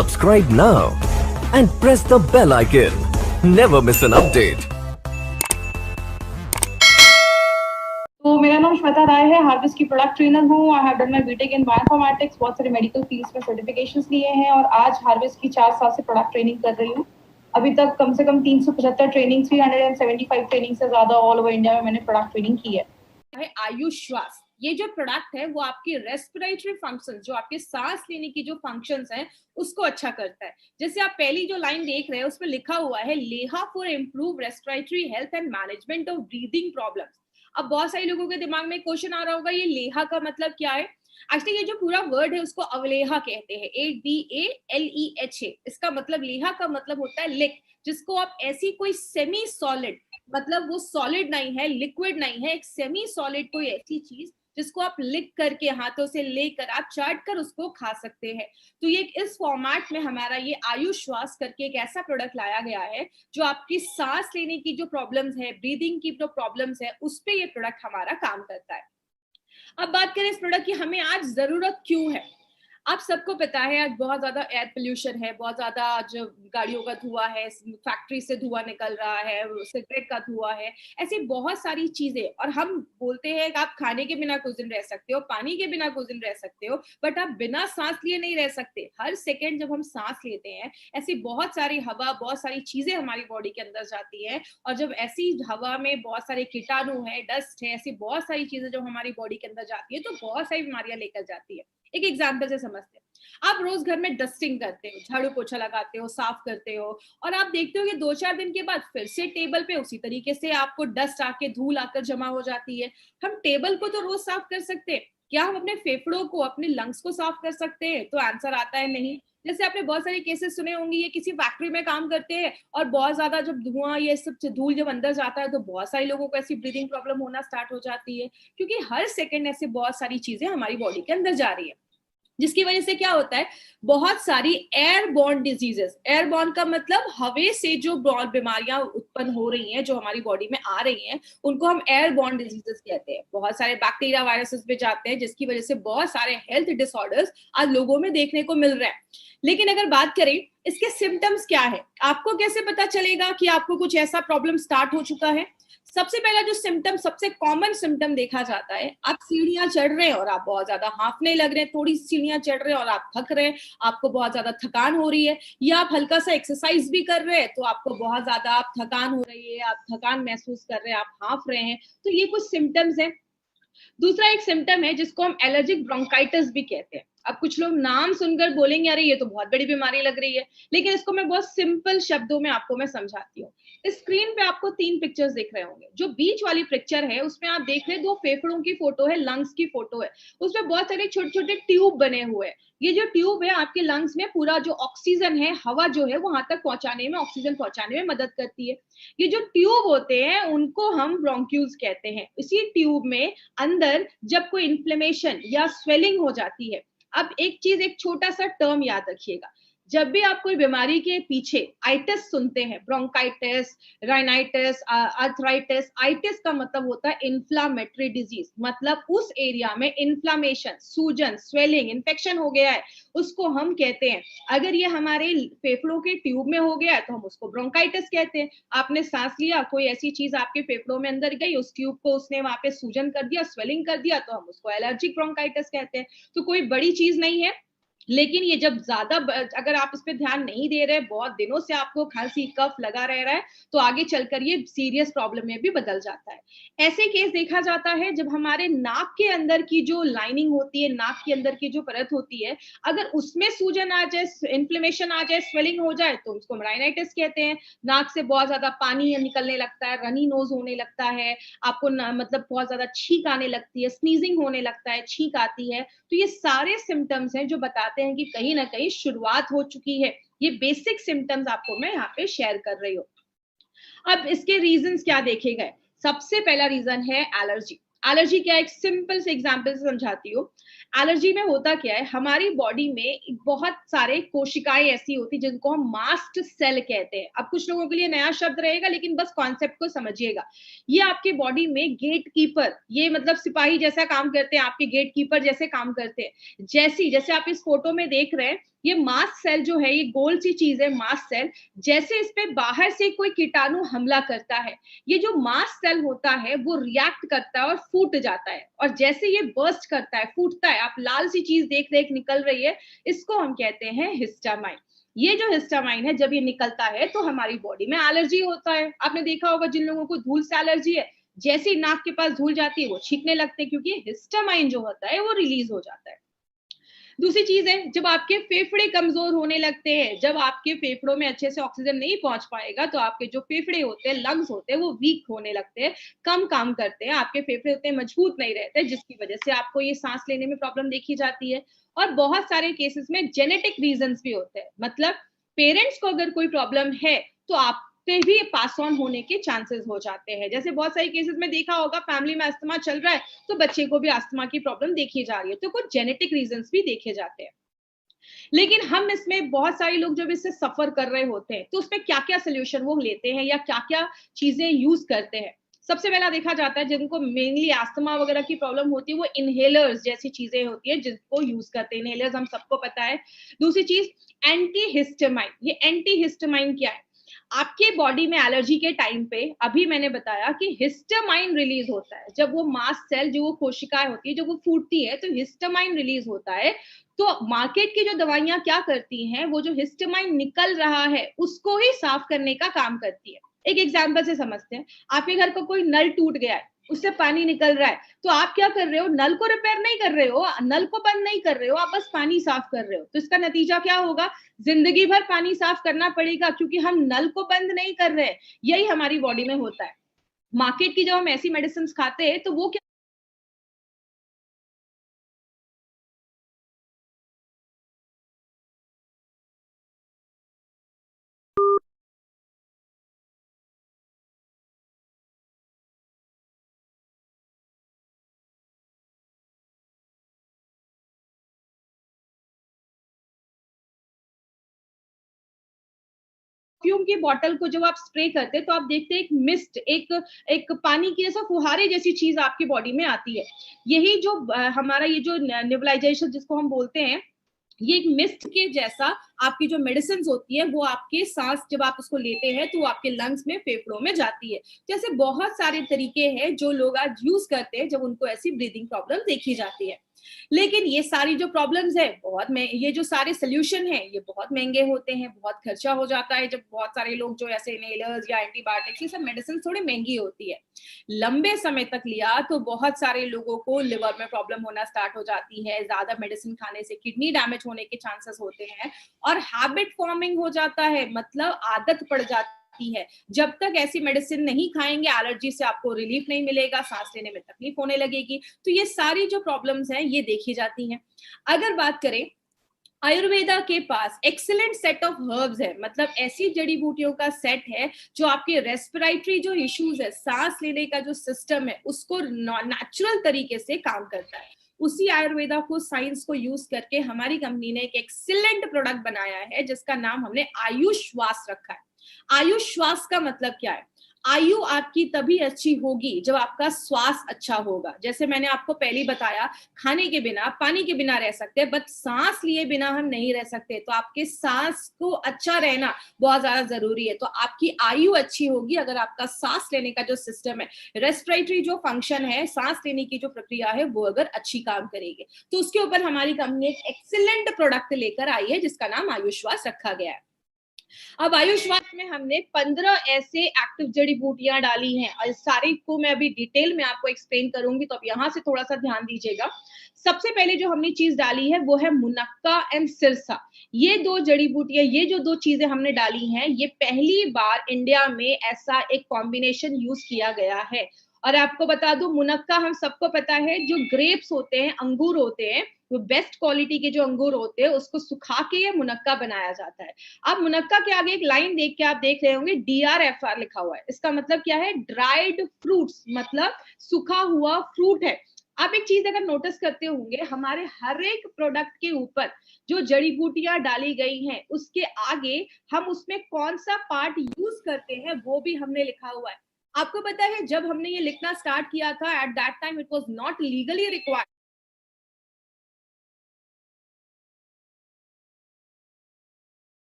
Subscribe now and press the bell icon. Never miss an update. तो मेरा नाम श्वेता राय है, हार्वेस्ट की प्रोडक्ट ट्रेनर हूँ। I have done my BTech in bioinformatics, बहुत सारे मेडिकल फील्ड्स में सर्टिफिकेशंस लिए हैं और आज हार्वेस्ट की 4 साल से प्रोडक्ट ट्रेनिंग कर रही हूँ। अभी तक कम से कम 375 ट्रेनिंग, 375 ट्रेनिंग से ज्यादा ऑल ओवर इंडिया में मैंने प्रोडक्ट ट्रेनिंग की है। आयुष श्वास, ये जो प्रोडक्ट है वो आपकी रेस्पिरेटरी फंक्शंस, जो आपके सांस लेने की जो फंक्शंस हैं उसको अच्छा करता है। जैसे आप पहली जो लाइन देख रहे हैं उसमें लिखा हुआ है लेहा for improve respiratory health and management of breathing problems. अब बहुत सारे लोगों के दिमाग में क्वेश्चन आ रहा होगा, ये लेहा का मतलब क्या है? एक्चुअली ये जो पूरा वर्ड है उसको अवलेहा कहते हैं, ADALEHA। इसका मतलब लेहा का मतलब होता है लिक, जिसको आप ऐसी कोई सेमी सॉलिड, मतलब वो सॉलिड नहीं है, लिक्विड नहीं है, एक सेमी सॉलिड कोई ऐसी चीज जिसको आप लिक करके हाथों से लेकर आप चाट कर उसको खा सकते हैं। तो ये इस फॉर्मेट में हमारा ये आयुष श्वास करके एक ऐसा प्रोडक्ट लाया गया है जो आपकी सांस लेने की जो प्रॉब्लम्स है, ब्रीदिंग की जो प्रॉब्लम्स है, उस पे ये प्रोडक्ट हमारा काम करता है। अब बात करें इस प्रोडक्ट की हमें आज जरूरत क्यों है। आप सबको पता है आज बहुत ज्यादा एयर पोल्यूशन है, बहुत ज्यादा आज गाड़ियों का धुआं है, फैक्ट्री से धुआं निकल रहा है, सिगरेट का धुआं है, ऐसी बहुत सारी चीजें। और हम बोलते हैं कि आप खाने के बिना कुछ दिन रह सकते हो, पानी के बिना कुछ दिन रह सकते हो, बट आप बिना सांस लिए नहीं रह सकते। हर सेकेंड जब हम सांस लेते हैं ऐसी बहुत सारी हवा, बहुत सारी चीजें हमारी बॉडी के अंदर जाती है, और जब ऐसी हवा में बहुत सारे कीटाणु है, डस्ट है, ऐसी बहुत सारी चीजें जब हमारी बॉडी के अंदर जाती है तो बहुत सारी बीमारियां लेकर जाती है। एक एग्जाम्पल से समझते हैं, आप रोज घर में डस्टिंग करते हो, झाड़ू पोछा लगाते हो, साफ करते हो, और आप देखते हो कि 2-4 दिन के बाद फिर से टेबल पे उसी तरीके से आपको डस्ट आके, धूल आकर जमा हो जाती है। हम टेबल को तो रोज साफ कर सकते हैं, क्या हम अपने फेफड़ों को, अपने लंग्स को साफ कर सकते हैं? तो आंसर आता है नहीं। जैसे आपने बहुत सारे केसेस सुने होंगे, ये किसी फैक्ट्री में काम करते हैं और बहुत ज्यादा जब धुआं, ये सब धूल जब अंदर जाता है तो बहुत सारे लोगों को ऐसी ब्रीदिंग प्रॉब्लम होना स्टार्ट हो जाती है, क्योंकि हर सेकंड ऐसे बहुत सारी चीजें हमारी बॉडी के अंदर जा रही है, जिसकी वजह से क्या होता है, बहुत सारी एयरबॉर्न डिजीजेस। एयरबॉर्न का मतलब हवा से जो बीमारियां उत्पन्न हो रही हैं, जो हमारी बॉडी में आ रही हैं, उनको हम एयरबॉर्न डिजीजेस कहते हैं। बहुत सारे बैक्टीरिया, वायरसेस भी जाते हैं, जिसकी वजह से बहुत सारे हेल्थ डिसऑर्डर्स आज लोगों में देखने को मिल रहे हैं। लेकिन अगर बात करें इसके सिम्टम्स क्या है, आपको कैसे पता चलेगा कि आपको कुछ ऐसा प्रॉब्लम स्टार्ट हो चुका है? सबसे पहला जो सिम्टम, सबसे कॉमन सिम्टम देखा जाता है, आप सीढ़ियां चढ़ रहे हैं और आप बहुत ज्यादा हांफने लग रहे हैं, थोड़ी सीढ़ियां चढ़ रहे हैं और आप थक रहे हैं, आपको बहुत ज्यादा थकान हो रही है, या आप हल्का सा एक्सरसाइज भी कर रहे हैं तो आपको बहुत ज्यादा आप थकान हो रही है, आप थकान महसूस कर रहे हैं, आप हांफ रहे हैं। तो ये कुछ सिम्टम्स हैं। दूसरा एक सिम्टम है जिसको हम एलर्जिक ब्रोंकाइटिस भी कहते हैं। अब कुछ लोग नाम सुनकर बोलेंगे अरे ये तो बहुत बड़ी बीमारी लग रही है, लेकिन इसको मैं बहुत सिंपल शब्दों में आपको मैं समझाती हूँ। इस स्क्रीन पे आपको 3 पिक्चर्स दिख रहे होंगे। जो बीच वाली पिक्चर है उसमें आप देख रहे हैं 2 फेफड़ों की फोटो है, लंग्स की फोटो है। उसमें बहुत सारे छोटे छोटे ट्यूब बने हुए हैं। ये जो ट्यूब है आपके लंग्स में पूरा जो ऑक्सीजन है, हवा जो है वहां तक पहुंचाने में, ऑक्सीजन पहुंचाने में मदद करती है। ये जो ट्यूब होते हैं उनको हम ब्रोंक्यूल्स कहते हैं। इसी ट्यूब में अंदर जब कोई इन्फ्लेमेशन या स्वेलिंग हो जाती है, अब एक चीज, एक छोटा सा टर्म याद रखिएगा, जब भी आप कोई बीमारी के पीछे आइटिस सुनते हैं, ब्रोंकाइटिस, राइनाइटिस, आर्थराइटिस, आइटिस का मतलब होता है इन्फ्लामेटरी डिजीज, मतलब उस एरिया में इन्फ्लामेशन, सूजन, स्वेलिंग, इन्फेक्शन हो गया है, उसको हम कहते हैं। अगर ये हमारे फेफड़ों के ट्यूब में हो गया है तो हम उसको ब्रोंकाइटिस कहते हैं। आपने सांस लिया, कोई ऐसी चीज आपके फेफड़ों में अंदर गई, उस ट्यूब को उसने वहां पे सूजन कर दिया, स्वेलिंग कर दिया, तो हम उसको एलर्जिक ब्रोंकाइटिस कहते हैं। तो कोई बड़ी चीज नहीं है, लेकिन ये जब ज्यादा अगर आप इस पे ध्यान नहीं दे रहे, बहुत दिनों से आपको खांसी, कफ लगा रह रहा है, तो आगे चलकर ये सीरियस प्रॉब्लम में भी बदल जाता है। ऐसे केस देखा जाता है जब हमारे नाक के अंदर की जो लाइनिंग होती है, नाक के अंदर की जो परत होती है, अगर उसमें सूजन आ जाए, इन्फ्लेमेशन आ जाए, स्वेलिंग हो जाए, तो उसको राइनाइटिस कहते हैं। नाक से बहुत ज्यादा पानी निकलने लगता है, रनी नोज होने लगता है, आपको मतलब बहुत ज्यादा छींक आने लगती है, स्नीजिंग होने लगता है, छींक आती है। तो ये सारे सिम्टम्स हैं जो बताते हैं कि कहीं ना कहीं शुरुआत हो चुकी है। ये बेसिक सिम्टम्स आपको मैं यहाँ पे शेयर कर रही हूँ। अब इसके रीजंस क्या देखे गए? सबसे पहला रीजन है एलर्जी। एलर्जी क्या है, एक सिंपल से एग्जांपल से समझाती हूँ। एलर्जी में होता क्या है, हमारी बॉडी में बहुत सारे कोशिकाएं ऐसी होती हैं जिनको हम मास्ट सेल कहते हैं। अब कुछ लोगों के लिए नया शब्द रहेगा, लेकिन बस कॉन्सेप्ट को समझिएगा। ये आपके बॉडी में गेट कीपर, ये मतलब सिपाही जैसा काम करते हैं, आपके गेट कीपर जैसे काम करते हैं। जैसे आप इस फोटो में देख रहे हैं, ये मास्ट सेल जो है, ये गोल सी चीज है मास्ट सेल। जैसे इस पे बाहर से कोई कीटाणु हमला करता है, ये जो मास्ट सेल होता है वो रिएक्ट करता है और फूट जाता है। और जैसे ये बर्स्ट करता है, फूटता है, आप लाल सी चीज देख रहे हैं निकल रही है, इसको हम कहते हैं हिस्टामाइन। ये जो हिस्टामाइन है, जब ये निकलता है तो हमारी बॉडी में एलर्जी होता है। आपने देखा होगा जिन लोगों को धूल से एलर्जी है, जैसे ही नाक के पास धूल जाती है वो छींकने लगते हैं, क्योंकि हिस्टामाइन जो होता है वो रिलीज हो जाता है। दूसरी चीज है, जब आपके फेफड़े कमजोर होने लगते हैं, जब आपके फेफड़ों में अच्छे से ऑक्सीजन नहीं पहुंच पाएगा, तो आपके जो फेफड़े होते हैं, लंग्स होते हैं, वो वीक होने लगते हैं, कम काम करते हैं, आपके फेफड़े उतने मजबूत नहीं रहते, जिसकी वजह से आपको ये सांस लेने में प्रॉब्लम देखी जाती है। और बहुत सारे केसेस में जेनेटिक रीजंस भी होते हैं, मतलब पेरेंट्स को अगर कोई प्रॉब्लम है तो आप पे भी पास ऑन होने के चांसेस हो जाते हैं। जैसे बहुत सारे केसेस में देखा होगा, फैमिली में अस्थमा चल रहा है तो बच्चे को भी अस्थमा की प्रॉब्लम देखी जा रही है, तो कुछ जेनेटिक रीजंस भी देखे जाते हैं। लेकिन हम इसमें बहुत सारे लोग जब इससे सफर कर रहे होते हैं तो उसमें क्या क्या सोल्यूशन वो लेते हैं या क्या क्या चीजें यूज करते हैं। सबसे पहला देखा जाता है, जिनको मेनली अस्थमा वगैरह की प्रॉब्लम होती है, वो इनहेलर्स जैसी चीजें होती है जिनको यूज करते हैं। इनहेलर्स हम सबको पता है। दूसरी चीज एंटी हिस्टामाइन। ये एंटी हिस्टामाइन क्या है, आपके बॉडी में एलर्जी के टाइम पे अभी मैंने बताया कि हिस्टामाइन रिलीज होता है। जब वो मास्ट सेल, जो वो कोशिकाएं होती है, जब वो फूटती है तो हिस्टामाइन रिलीज होता है। तो मार्केट की जो दवाइयां क्या करती हैं, वो जो हिस्टामाइन निकल रहा है उसको ही साफ करने का काम करती है। एक एग्जांपल से समझते हैं, आपके घर का कोई नल टूट गया है, उससे पानी निकल रहा है, तो आप क्या कर रहे हो, नल को रिपेयर नहीं कर रहे हो, नल को बंद नहीं कर रहे हो, आप बस पानी साफ कर रहे हो। तो इसका नतीजा क्या होगा, जिंदगी भर पानी साफ करना पड़ेगा, क्योंकि हम नल को बंद नहीं कर रहे हैं। यही हमारी बॉडी में होता है। मार्केट की जब हम ऐसी मेडिसिन खाते हैं तो वो क्या परफ्यूम की बॉटल को जब आप स्प्रे करते हैं तो आप देखते हैं एक मिस्ट, एक पानी की जैसा फुहारे जैसी चीज आपकी बॉडी में आती है। यही जो हमारा ये जो नेबुलाइजेशन जिसको हम बोलते हैं, ये एक मिस्ट के जैसा आपकी जो मेडिसिन होती है वो आपके सांस जब आप उसको लेते हैं तो वो आपके लंग्स में, फेफड़ों में जाती है। जैसे बहुत सारे तरीके हैं जो लोग आज यूज करते हैं जब उनको ऐसी ब्रीदिंग प्रॉब्लम देखी जाती है। लेकिन ये सारी जो प्रॉब्लम्स है ये जो सारे सोल्यूशन है ये बहुत महंगे होते हैं, बहुत खर्चा हो जाता है। जब बहुत सारे लोग जो ऐसे इनहेलर्स या एंटीबायोटिक्स, ये सब मेडिसिन थोड़ी महंगी होती है। लंबे समय तक लिया तो बहुत सारे लोगों को लिवर में प्रॉब्लम होना स्टार्ट हो जाती है, ज्यादा मेडिसिन खाने से किडनी डैमेज होने के चांसेस होते हैं और हैबिट फॉर्मिंग हो जाता है, मतलब आदत पड़ जाती है। जब तक ऐसी मेडिसिन नहीं खाएंगे, एलर्जी से आपको रिलीफ नहीं मिलेगा, सांस लेने में तकलीफ होने लगेगी। तो ये सारी जो प्रॉब्लम्स हैं ये देखी जाती हैं। अगर बात करें, आयुर्वेदा के पास एक्सीलेंट सेट ऑफ हर्ब्स है, मतलब ऐसी जड़ी बूटियों का सेट है जो आपके रेस्पिरेटरी जो इश्यूज है, सांस लेने का जो सिस्टम है, उसको नेचुरल तरीके से काम करता है। उसी आयुर्वेदा को, साइंस को यूज करके हमारी कंपनी ने एक एक्सीलेंट प्रोडक्ट बनाया है जिसका नाम हमने आयुष श्वास रखा है। आयुष श्वास का मतलब क्या है, आयु आपकी तभी अच्छी होगी जब आपका श्वास अच्छा होगा। जैसे मैंने आपको पहले बताया, खाने के बिना, पानी के बिना रह सकते हैं, बट सांस लिए बिना हम नहीं रह सकते। तो आपके सांस को अच्छा रहना बहुत ज्यादा जरूरी है। तो आपकी आयु अच्छी होगी अगर आपका सांस लेने का जो सिस्टम है, रेस्पिरेटरी जो फंक्शन है, सांस लेने की जो प्रक्रिया है, वो अगर अच्छी काम करेगी। तो उसके ऊपर हमारी कंपनी एक एक्सीलेंट प्रोडक्ट लेकर आई है जिसका नाम आयुष श्वास रखा गया है। अब आयुष श्वास में हमने 15 ऐसे एक्टिव जड़ी बूटियां डाली हैं और सारी को मैं अभी डिटेल में आपको एक्सप्लेन करूंगी, तो अब यहां से थोड़ा सा ध्यान दीजिएगा। सबसे पहले जो हमने चीज डाली है वो है मुनक्का एंड सिरसा। ये दो जड़ी बूटियां, ये जो दो चीजें हमने डाली हैं, ये पहली बार इंडिया में ऐसा एक कॉम्बिनेशन यूज किया गया है। और आपको बता दूं, मुनक्का हम सबको पता है, जो ग्रेप्स होते हैं, अंगूर होते हैं, वो बेस्ट क्वालिटी के जो अंगूर होते हैं उसको सुखा के ये मुनक्का बनाया जाता है। अब मुनक्का के आगे एक लाइन देख के आप देख रहे होंगे DRFR लिखा हुआ है। इसका मतलब क्या है? ड्राइड फ्रूट्स, मतलब सूखा हुआ फ्रूट है। आप एक चीज अगर नोटिस करते होंगे, हमारे हर एक प्रोडक्ट के ऊपर जो जड़ी बूटियां डाली गई हैं उसके आगे हम उसमें कौन सा पार्ट यूज करते हैं वो भी हमने लिखा हुआ है। आपको पता है जब हमने ये लिखना स्टार्ट किया था, at that time it was not legally required.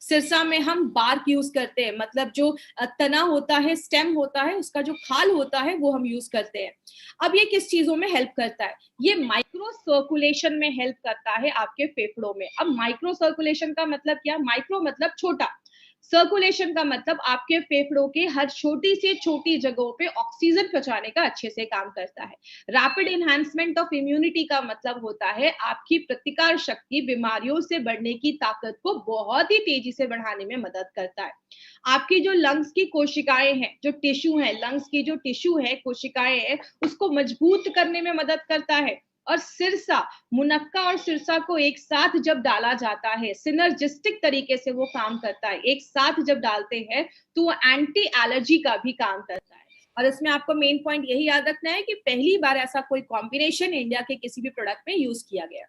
Sirsa में हम बार्क यूज करते हैं, मतलब जो तना होता है, स्टेम होता है, उसका जो खाल होता है वो हम यूज करते हैं। अब ये किस चीजों में हेल्प करता है? ये माइक्रो सर्कुलेशन में हेल्प करता है आपके फेफड़ों में। अब माइक्रो सर्कुलेशन का मतलब क्या? माइक्रो मतलब छोटा, सर्कुलेशन का मतलब आपके फेफड़ों के हर छोटी से छोटी जगहों पे ऑक्सीजन पहुंचाने का अच्छे से काम करता है। रैपिड एनहांसमेंट ऑफ इम्यूनिटी का मतलब होता है आपकी प्रतिकार शक्ति, बीमारियों से बढ़ने की ताकत को बहुत ही तेजी से बढ़ाने में मदद करता है। आपकी जो लंग्स की कोशिकाएं हैं, जो टिश्यू है, लंग्स की जो टिश्यू है, कोशिकाएं है, उसको मजबूत करने में मदद करता है। और सिरसा, मुनक्का और सिरसा को एक साथ जब डाला जाता है, सिनर्जिस्टिक तरीके से वो काम करता है। एक साथ जब डालते हैं तो वो एंटी एलर्जी का भी काम करता है। और इसमें आपको मेन पॉइंट यही याद रखना है कि पहली बार ऐसा कोई कॉम्बिनेशन इंडिया के किसी भी प्रोडक्ट में यूज किया गया।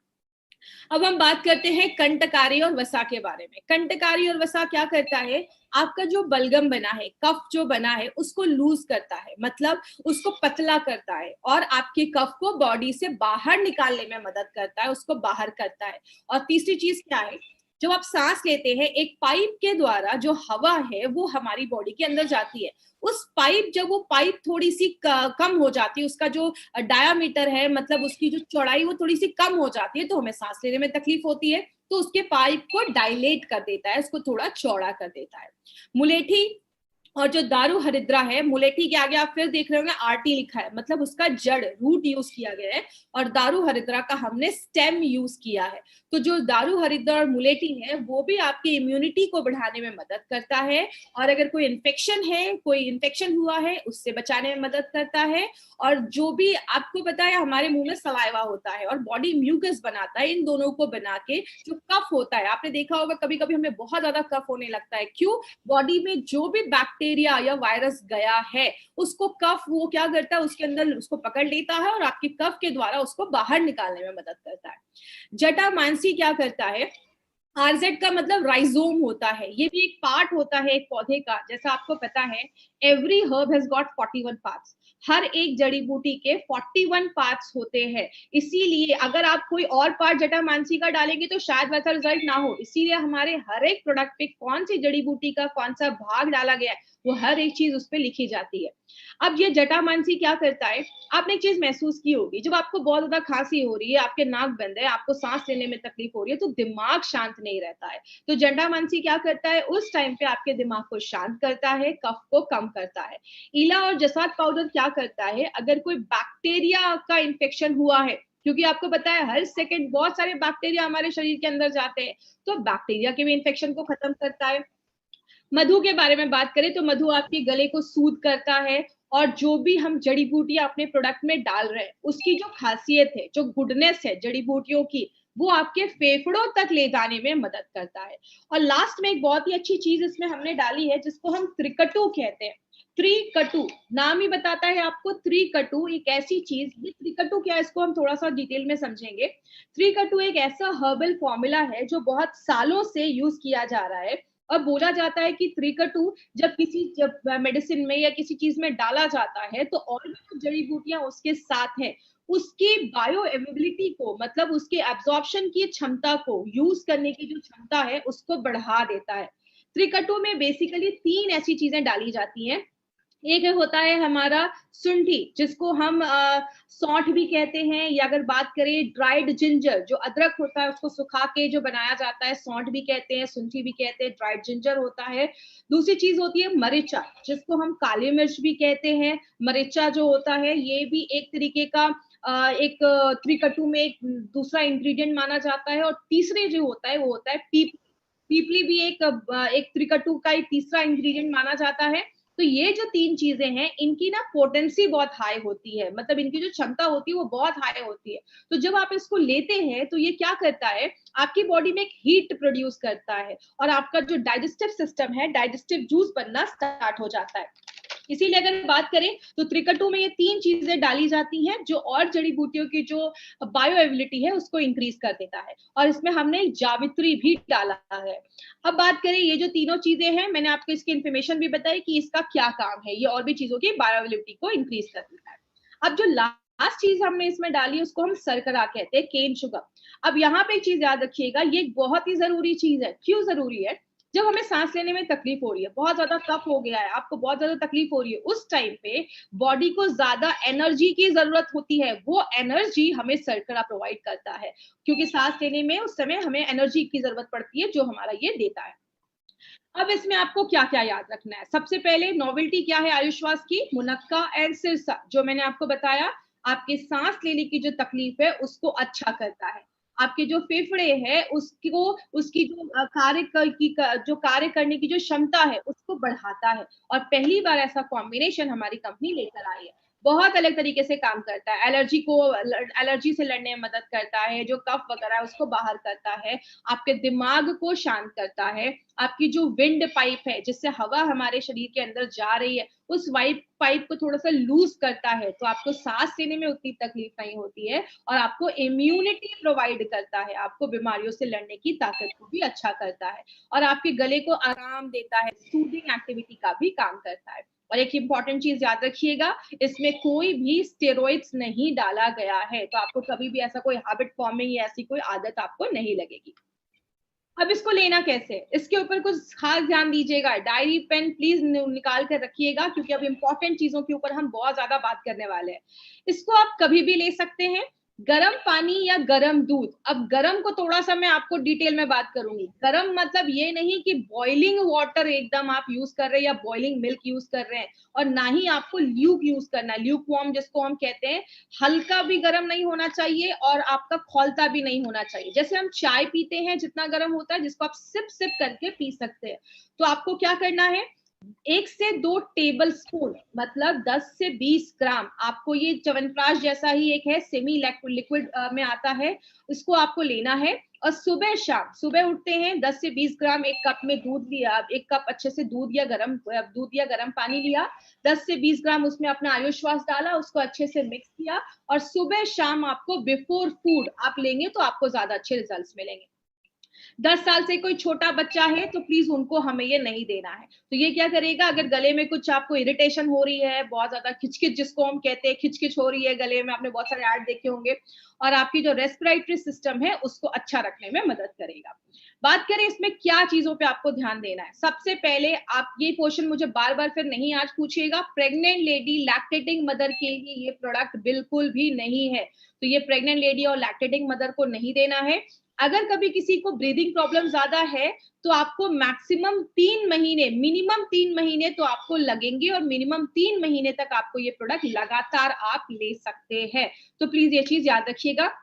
अब हम बात करते हैं कंटकारी और वसा के बारे में। कंटकारी और वसा क्या करता है? आपका जो बलगम बना है, कफ जो बना है, उसको लूज करता है, मतलब उसको पतला करता है, और आपके कफ को बॉडी से बाहर निकालने में मदद करता है, उसको बाहर करता है। और तीसरी चीज क्या है? जब आप सांस लेते हैं, एक पाइप के द्वारा जो हवा है वो हमारी बॉडी के अंदर जाती है। उस पाइप, जब वो पाइप थोड़ी सी कम हो जाती है, उसका जो डायामीटर है, मतलब उसकी जो चौड़ाई वो थोड़ी सी कम हो जाती है, तो हमें सांस लेने में तकलीफ होती है। तो उसके पाइप को डायलेट कर देता है, उसको थोड़ा चौड़ा कर देता है। मुलेठी और जो दारू हरिद्रा है, मुलेठी के आगे आप फिर देख रहे होंगे RT लिखा है, मतलब उसका जड़, रूट यूज किया गया है, और दारू हरिद्रा का हमने स्टेम यूज किया है। तो जो दारू हरिद्रा और मुलेठी है वो भी आपकी इम्यूनिटी को बढ़ाने में मदद करता है, और अगर कोई इन्फेक्शन है, कोई इन्फेक्शन हुआ है, उससे बचाने में मदद करता है। और जो भी आपको पता है, हमारे मुंह में सलाइवा होता है और बॉडी म्यूकस बनाता है, इन दोनों को बना के जो कफ होता है, आपने देखा होगा कभी कभी हमें बहुत ज्यादा कफ होने लगता है। क्यों? बॉडी में जो भी बैक्टीरिया या वायरस गया है, उसको कफ वो क्या करता है, उसके अंदर उसको पकड़ लेता है और आपके कफ के द्वारा उसको बाहर निकालने में मदद करता है। जटामांसी क्या करता है? RZ का मतलब राइजोम होता है, ये भी एक पार्ट होता है एक पौधे का। जैसा आपको पता है, every herb has got 41 parts, हर एक जड़ी बूटी के 41 पार्ट्स होते हैं। इसीलिए अगर आप कोई और पार्ट जटामांसी का डालेंगे तो शायद वैसा रिजल्ट ना हो। इसीलिए हमारे हर एक प्रोडक्ट पे कौन सी जड़ी बूटी का कौन सा भाग डाला गया है, वो हर एक चीज उस पर लिखी जाती है। अब ये जटामांसी क्या करता है? आपने एक चीज महसूस की होगी, जब आपको बहुत ज्यादा खांसी हो रही है, आपके नाक बंद है, आपको सांस लेने में तकलीफ हो रही है, तो दिमाग शांत नहीं रहता है। तो जटामांसी क्या करता है? उस टाइम पे आपके दिमाग को शांत करता है, कफ को कम करता है। इला और जसात पाउडर क्या करता है? अगर कोई बैक्टीरिया का इन्फेक्शन हुआ है, क्योंकि आपको पता है हर सेकंड बहुत सारे बैक्टीरिया हमारे शरीर के अंदर जाते हैं, तो बैक्टीरिया के भी इन्फेक्शन को खत्म करता है। मधु के बारे में बात करें तो मधु आपके गले को सूद करता है, और जो भी हम जड़ी बूटियां अपने प्रोडक्ट में डाल रहे हैं, उसकी जो खासियत है, जो गुडनेस है जड़ी बूटियों की, वो आपके फेफड़ों तक ले जाने में मदद करता है। और लास्ट में एक बहुत ही अच्छी चीज इसमें हमने डाली है, जिसको हम त्रिकटु कहते हैं। त्रिकटु नाम ही बताता है आपको। त्रिकटु एक ऐसी चीज, ये त्रिकटु क्या है इसको हम थोड़ा सा डिटेल में समझेंगे। त्रिकटु एक ऐसा हर्बल फॉर्मूला है जो बहुत सालों से यूज किया जा रहा है, और बोला जाता है कि त्रिकटु जब मेडिसिन में या किसी चीज में डाला जाता है, तो और भी कुछ जड़ी बूटियां उसके साथ हैं, उसकी बायो अवेलेबिलिटी को, मतलब उसके एब्जॉर्प्शन की क्षमता को, यूज करने की जो क्षमता है, उसको बढ़ा देता है। त्रिकटु में बेसिकली 3 ऐसी चीजें डाली जाती हैं। एक होता है हमारा सुंठी, जिसको हम सौंठ भी कहते हैं, या अगर बात करें ड्राइड जिंजर, जो अदरक होता है उसको सुखा के जो बनाया जाता है, सौंठ भी कहते हैं, सुंठी भी कहते हैं, ड्राइड जिंजर होता है। दूसरी चीज होती है मरीचा, जिसको हम काली मिर्च भी कहते हैं। मरीचा जो होता है ये भी एक तरीके का एक त्रिकटु में एक दूसरा इंग्रेडिएंट माना जाता है। और तीसरे जो होता है वो होता है पीपल। पीपली भी एक त्रिकटु का एक तीसरा इंग्रेडिएंट माना जाता है। तो ये जो 3 चीजें हैं, इनकी ना पोटेंसी बहुत हाई होती है, मतलब इनकी जो क्षमता होती है वो बहुत हाई होती है। तो जब आप इसको लेते हैं तो ये क्या करता है, आपकी बॉडी में एक हीट प्रोड्यूस करता है और आपका जो डाइजेस्टिव सिस्टम है, डाइजेस्टिव जूस बनना स्टार्ट हो जाता है। इसीलिए अगर बात करें तो त्रिकटु में ये 3 चीजें डाली जाती हैं जो और जड़ी बूटियों की जो बायोएबिलिटी है उसको इंक्रीज कर देता है, और इसमें हमने जावित्री भी डाला है। अब बात करें, ये जो तीनों चीजें हैं, मैंने आपको इसकी इन्फॉर्मेशन भी बताई कि इसका क्या काम है, ये और भी चीजों की बायोएबिलिटी को इंक्रीज कर देता है। अब जो लास्ट चीज हमने इसमें डाली उसको हम शर्करा कहते हैं, केन शुगर। अब यहाँ पे एक चीज याद रखिएगा, ये बहुत ही जरूरी चीज है। क्यों जरूरी है? जब हमें सांस लेने में तकलीफ हो रही है, बहुत ज्यादा कफ हो गया है, आपको बहुत ज्यादा तकलीफ हो रही है, उस टाइम पे बॉडी को ज्यादा एनर्जी की जरूरत होती है। वो एनर्जी हमें शर्करा प्रोवाइड करता है, क्योंकि सांस लेने में उस समय हमें एनर्जी की जरूरत पड़ती है जो हमारा ये देता है। अब इसमें आपको क्या क्या याद रखना है? सबसे पहले नोवेल्टी क्या है आयुश्वास की? मुनक्का एंड सिरसा, जो मैंने आपको बताया, आपके सांस लेने की जो तकलीफ है उसको अच्छा करता है। आपके जो फेफड़े हैं उसको, उसकी जो जो कार्य करने की जो क्षमता है उसको बढ़ाता है। और पहली बार ऐसा कॉम्बिनेशन हमारी कंपनी लेकर आई है। बहुत अलग तरीके से काम करता है, एलर्जी से लड़ने में मदद करता है, जो कफ वगैरह है उसको बाहर करता है, आपके दिमाग को शांत करता है, आपकी जो विंड पाइप है जिससे हवा हमारे शरीर के अंदर जा रही है उस पाइप को थोड़ा सा लूज करता है, तो आपको सांस लेने में उतनी तकलीफ नहीं होती है, और आपको इम्यूनिटी प्रोवाइड करता है, आपको बीमारियों से लड़ने की ताकत को भी अच्छा करता है, और आपके गले को आराम देता है, सूदिंग एक्टिविटी का भी काम करता है। और एक इंपॉर्टेंट चीज याद रखिएगा, इसमें कोई भी स्टेरॉइड्स नहीं डाला गया है, तो आपको कभी भी ऐसा कोई हैबिट फॉर्मिंग या ऐसी कोई आदत आपको नहीं लगेगी। अब इसको लेना कैसे, इसके ऊपर कुछ खास ध्यान दीजिएगा। डायरी पेन प्लीज निकाल कर रखिएगा, क्योंकि अब इंपॉर्टेंट चीजों के ऊपर हम बहुत ज्यादा बात करने वाले हैं। इसको आप कभी भी ले सकते हैं, गरम पानी या गरम दूध। अब गरम को थोड़ा सा मैं आपको डिटेल में बात करूंगी। गरम मतलब ये नहीं कि बॉइलिंग वाटर एकदम आप यूज कर रहे हैं या बॉइलिंग मिल्क यूज कर रहे हैं, और ना ही आपको ल्यूक यूज करना है, ल्यूक वार्म जिसको हम कहते हैं। हल्का भी गर्म नहीं होना चाहिए और आपका खौलता भी नहीं होना चाहिए। जैसे हम चाय पीते हैं जितना गर्म होता है, जिसको आप सिप सिप करके पी सकते हैं, तो आपको क्या करना है, 1 से 2 टेबल स्पून मतलब 10 से 20 ग्राम, आपको ये च्यवनप्राश जैसा ही एक है, सेमी लिक्विड में आता है, इसको आपको लेना है। और सुबह शाम, सुबह उठते हैं 10 से 20 ग्राम, एक कप में दूध लिया, एक कप अच्छे से दूध या गर्म पानी लिया, 10 से 20 ग्राम उसमें अपना आयुश्वास डाला, उसको अच्छे से मिक्स किया, और सुबह शाम आपको बिफोर फूड आप लेंगे तो आपको ज्यादा अच्छे रिजल्ट्स मिलेंगे। 10 साल से कोई छोटा बच्चा है तो प्लीज उनको हमें ये नहीं देना है। तो ये क्या करेगा, अगर गले में कुछ आपको इरिटेशन हो रही है, बहुत ज्यादा खिचखिच जिसको हम कहते हैं, खिचखिच हो रही है गले में, आपने बहुत सारे ऐड देखे होंगे, और आपकी जो रेस्पिरेटरी सिस्टम है उसको अच्छा रखने में मदद करेगा। बात करें इसमें क्या चीजों पे आपको ध्यान देना है, सबसे पहले आप ये क्वेश्चन मुझे बार बार फिर नहीं आज पूछिएगा, प्रेग्नेंट लेडी, लैक्टेटिंग मदर के लिए ये प्रोडक्ट बिल्कुल भी नहीं है। तो ये प्रेग्नेंट लेडी और लैक्टेटिंग मदर को नहीं देना है। अगर कभी किसी को ब्रीदिंग प्रॉब्लम ज्यादा है तो आपको मैक्सिमम 3 महीने, मिनिमम 3 महीने तो आपको लगेंगे, और मिनिमम 3 महीने तक आपको ये प्रोडक्ट लगातार आप ले सकते हैं। तो प्लीज ये चीज याद रखिएगा।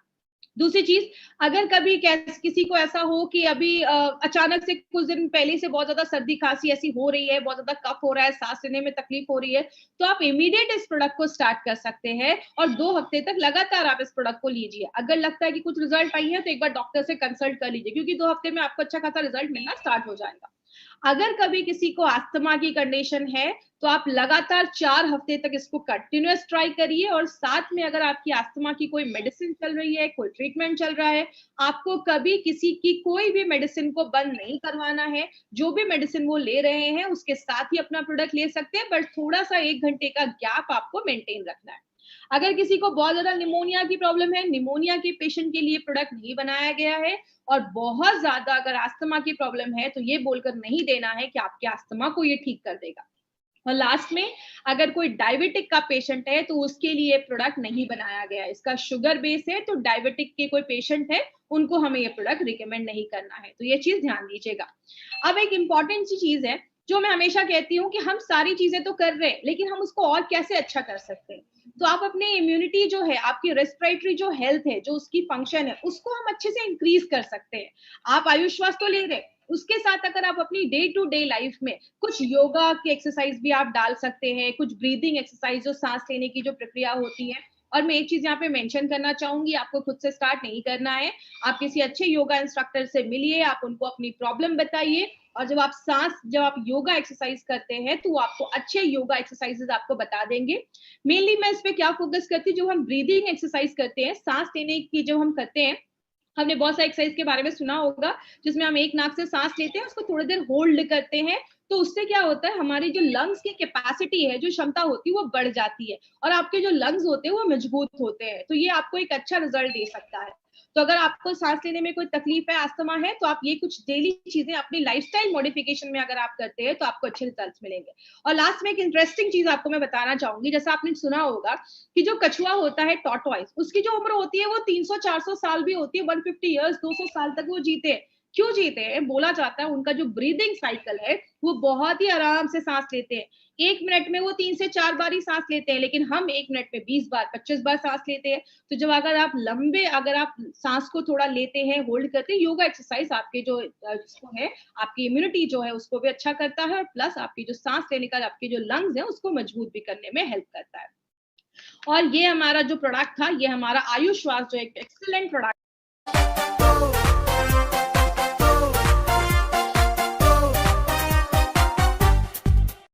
दूसरी चीज, अगर कभी किसी को ऐसा हो कि अभी अचानक से कुछ दिन पहले से बहुत ज्यादा सर्दी खांसी ऐसी हो रही है, बहुत ज्यादा कफ हो रहा है, सांस लेने में तकलीफ हो रही है, तो आप इमीडिएट इस प्रोडक्ट को स्टार्ट कर सकते हैं, और 2 हफ्ते तक लगातार आप इस प्रोडक्ट को लीजिए। अगर लगता है कि कुछ रिजल्ट आई है तो एक बार डॉक्टर से कंसल्ट कर लीजिए, क्योंकि 2 हफ्ते में आपको अच्छा खासा रिजल्ट मिलना स्टार्ट हो जाएगा। अगर कभी किसी को अस्थमा की कंडीशन है तो आप लगातार 4 हफ्ते तक इसको कंटिन्यूअस ट्राई करिए, और साथ में अगर आपकी अस्थमा की कोई मेडिसिन चल रही है, कोई ट्रीटमेंट चल रहा है, आपको कभी किसी की कोई भी मेडिसिन को बंद नहीं करवाना है। जो भी मेडिसिन वो ले रहे हैं उसके साथ ही अपना प्रोडक्ट ले सकते हैं, बट थोड़ा सा 1 घंटे का गैप आपको मेंटेन रखना है। अगर किसी को बहुत ज्यादा निमोनिया की प्रॉब्लम है, निमोनिया के पेशेंट के लिए प्रोडक्ट नहीं बनाया गया है, और बहुत ज्यादा अगर अस्थमा की प्रॉब्लम है तो ये बोलकर नहीं देना है कि आपके अस्थमा को ये ठीक कर देगा। और लास्ट में, अगर कोई डायबिटिक का पेशेंट है तो उसके लिए प्रोडक्ट नहीं बनाया गया, इसका शुगर बेस है, तो डायबिटिक के कोई पेशेंट है उनको हमें ये प्रोडक्ट रिकमेंड नहीं करना है। तो ये चीज ध्यान दीजिएगा। अब एक इंपॉर्टेंट सी चीज है जो मैं हमेशा कहती हूँ कि हम सारी चीजें तो कर रहे हैं, लेकिन हम उसको और कैसे अच्छा कर सकते हैं। तो आप अपने इम्यूनिटी जो है, आपकी रेस्पिरेटरी जो हेल्थ है, जो उसकी फंक्शन है, उसको हम अच्छे से इंक्रीज कर सकते हैं। आप आयुश्वास तो ले रहे हैं, उसके साथ अगर आप अपनी डे टू डे लाइफ में कुछ योगा की एक्सरसाइज भी आप डाल सकते हैं, कुछ ब्रीदिंग एक्सरसाइज जो सांस लेने की जो प्रक्रिया होती है। और मैं एक चीज यहाँ पे मेंशन करना चाहूंगी, आपको खुद से स्टार्ट नहीं करना है, आप किसी अच्छे योगा इंस्ट्रक्टर से मिलिए, आप उनको अपनी प्रॉब्लम बताइए, और जब आप योगा एक्सरसाइज करते हैं तो आपको अच्छे योगा एक्सरसाइजेस आपको बता देंगे। मेनली मैं इस पे क्या फोकस करती हूँ, जो हम ब्रीदिंग एक्सरसाइज करते हैं, सांस लेने की जो हम करते हैं, हमने बहुत सारे एक्सरसाइज के बारे में सुना होगा जिसमें हम एक नाक से सांस लेते हैं, उसको थोड़ी देर होल्ड करते हैं, तो उससे क्या होता है, हमारी जो लंग्स की कैपेसिटी है, जो क्षमता होती है, वो बढ़ जाती है और आपके जो लंग्स होते हैं वो मजबूत होते हैं। तो ये आपको एक अच्छा रिजल्ट दे सकता है। तो अगर आपको सांस लेने में कोई तकलीफ है, अस्थमा है, तो आप ये कुछ डेली चीजें अपनी लाइफस्टाइल मॉडिफिकेशन में अगर आप करते हैं तो आपको अच्छे रिजल्ट्स मिलेंगे। और लास्ट में एक इंटरेस्टिंग चीज आपको मैं बताना चाहूंगी, जैसा आपने सुना होगा कि जो कछुआ होता है टॉर्टोइस, उसकी जो उम्र होती है वो 300-400 साल भी होती है, 150 ईयर्स 200 साल तक वो जीते हैं। क्यों जीते हैं? बोला जाता है उनका जो ब्रीदिंग साइकिल है वो बहुत ही आराम से सांस लेते हैं। 1 मिनट में वो 3 से 4 बार ही सांस लेते हैं, लेकिन हम 1 मिनट में 20 बार 25 बार सांस लेते हैं। तो जब अगर आप सांस को थोड़ा लेते हैं, होल्ड करते हैं, योगा एक्सरसाइज आपके जो जिसको है, आपकी इम्यूनिटी जो है उसको भी अच्छा करता है, और प्लस आपकी जो सांस लेने का आपके जो लंग्स है उसको मजबूत भी करने में हेल्प करता है। और ये हमारा जो प्रोडक्ट था, ये हमारा आयुष श्वास जो एक एक्सीलेंट प्रोडक्ट